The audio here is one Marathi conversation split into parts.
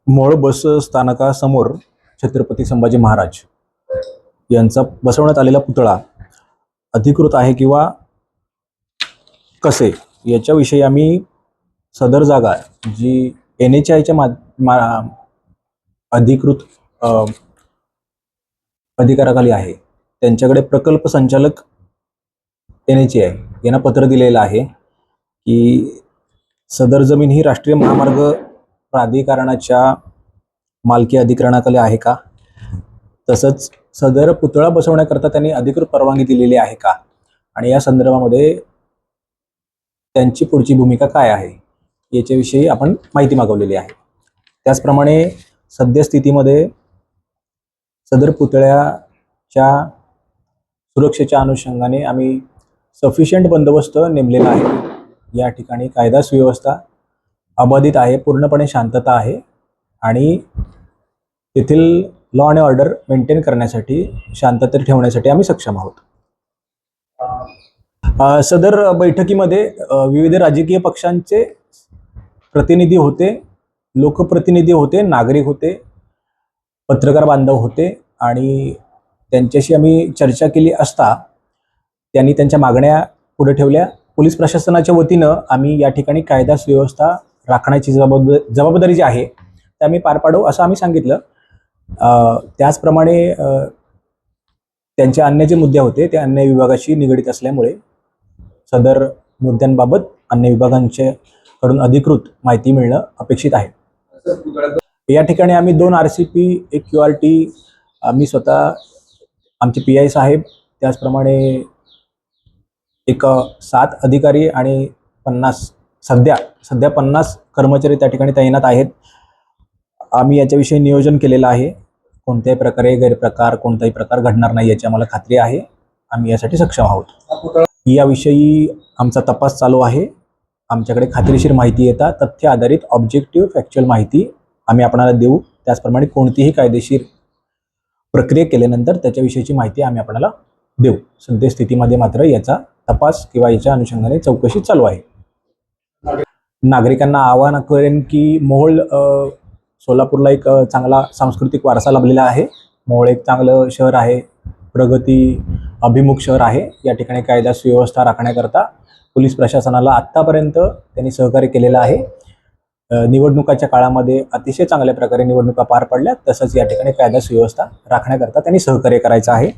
मोहोळ बस स्थानकासमोर छत्रपती संभाजी महाराज यांचा बसवण्यात आलेला पुतळा अधिकृत आहे किंवा कसे याच्याविषयी आम्ही सदर जागा जी NHAIच्या अधिकृत अधिकाराखाली आहे त्यांच्याकडे प्रकल्प संचालक NHAI यांना पत्र दिलेलं आहे की सदर जमीन ही राष्ट्रीय महामार्ग प्राधिकरणाच्या मालकी अधिकरणाखाली आहे का, तसंच सदर पुतळा बसवण्याकरता त्यांनी अधिकृत परवानगी दिलेली आहे का आणि या संदर्भामध्ये त्यांची पुढची भूमिका काय आहे याच्याविषयी आपण माहिती मागवलेली आहे। त्याचप्रमाणे सद्यस्थितीमध्ये सदर पुतळ्याच्या सुरक्षेच्या अनुषंगाने आम्ही सफिशियंट बंदोबस्त नेमलेला आहे। या ठिकाणी कायदा सुव्यवस्था अबाधित आहे, पूर्णपणे शांतता आहे आणि तेथील लॉ आणि ऑर्डर मेंटेन करण्यासाठी, शांतता ठेवण्यासाठी आम्ही सक्षम आहोत। सदर बैठकीमध्ये विविध राजकीय पक्षांचे प्रतिनिधी होते, लोकप्रतिनिधी होते, नागरिक होते, पत्रकार बांधव होते आणि त्यांच्याशी आम्ही चर्चा केली असता त्यांनी त्यांच्या मागण्या पुढे ठेवल्या। पोलीस प्रशासनाच्या वतीनं आम्ही या ठिकाणी कायदा सुव्यवस्था राखण्याची जबाबदारी जी आहे ते आम्ही पार पाडू असं आम्ही सांगितलं। त्याचप्रमाणे त्यांचे अन्य जे मुद्दे होते ते अन्य विभागाशी निगडीत असल्यामुळे सदर मुद्द्यांबाबत अन्य विभागांच्याकडून अधिकृत माहिती मिळणं अपेक्षित आहे। या ठिकाणी आम्ही 2 RCP, 1 QRT, आम्ही स्वतः आमचे PI साहेब, त्याचप्रमाणे एक 7 अधिकारी आणि 50 सध्या 50 कर्मचारी त्या ठिकाणी तैनात आहेत। आम्ही याच्याविषयी नियोजन केलेलं आहे। कोणत्याही प्रकारे गैरप्रकार, कोणताही प्रकार घडणार नाही याची आम्हाला खात्री आहे। आम्ही यासाठी सक्षम आहोत। याविषयी आमचा तपास चालू आहे। आमच्याकडे खात्रीशीर माहिती येतात, तथ्य आधारित ऑब्जेक्टिव्ह फॅक्च्युअल माहिती आम्ही आपल्याला देऊ। त्याचप्रमाणे कोणतीही कायदेशीर प्रक्रिया केल्यानंतर त्याच्याविषयीची माहिती आम्ही आपल्याला देऊ। सद्यस्थितीमध्ये मात्र याचा तपास किंवा याच्या अनुषंगाने चौकशी चालू आहे। नागरिकांना आवाहन करेन की मोहोळ सोलापूरला एक चांगला सांस्कृतिक वारसा लाभलेला आहे। मोहोळ एक चांगलं शहर आहे, प्रगती अभिमुख शहर आहे। या ठिकाणी कायदा सुव्यवस्था राखण्याकरता पोलीस प्रशासनाला आत्तापर्यंत त्यांनी सहकार्य केलेलं आहे। निवडणुकाच्या काळामध्ये अतिशय चांगल्या प्रकारे निवडणुका पार पडल्या, तसंच या ठिकाणी कायदा सुव्यवस्था राखण्याकरता त्यांनी सहकार्य करायचं आहे।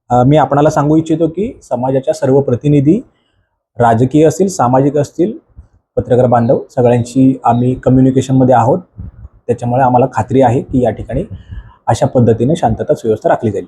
मी आपणाला सांगू इच्छितो की समाजाच्या सर्व प्रतिनिधी, राजकीय असतील, सामाजिक असतील, पत्रकार बांधव सगळ्यांशी आम्ही कम्युनिकेशनमध्ये आहोत। त्याच्यामुळे आम्हाला खात्री आहे की या ठिकाणी अशा पद्धतीने शांतता सुव्यवस्था राखली जाईल।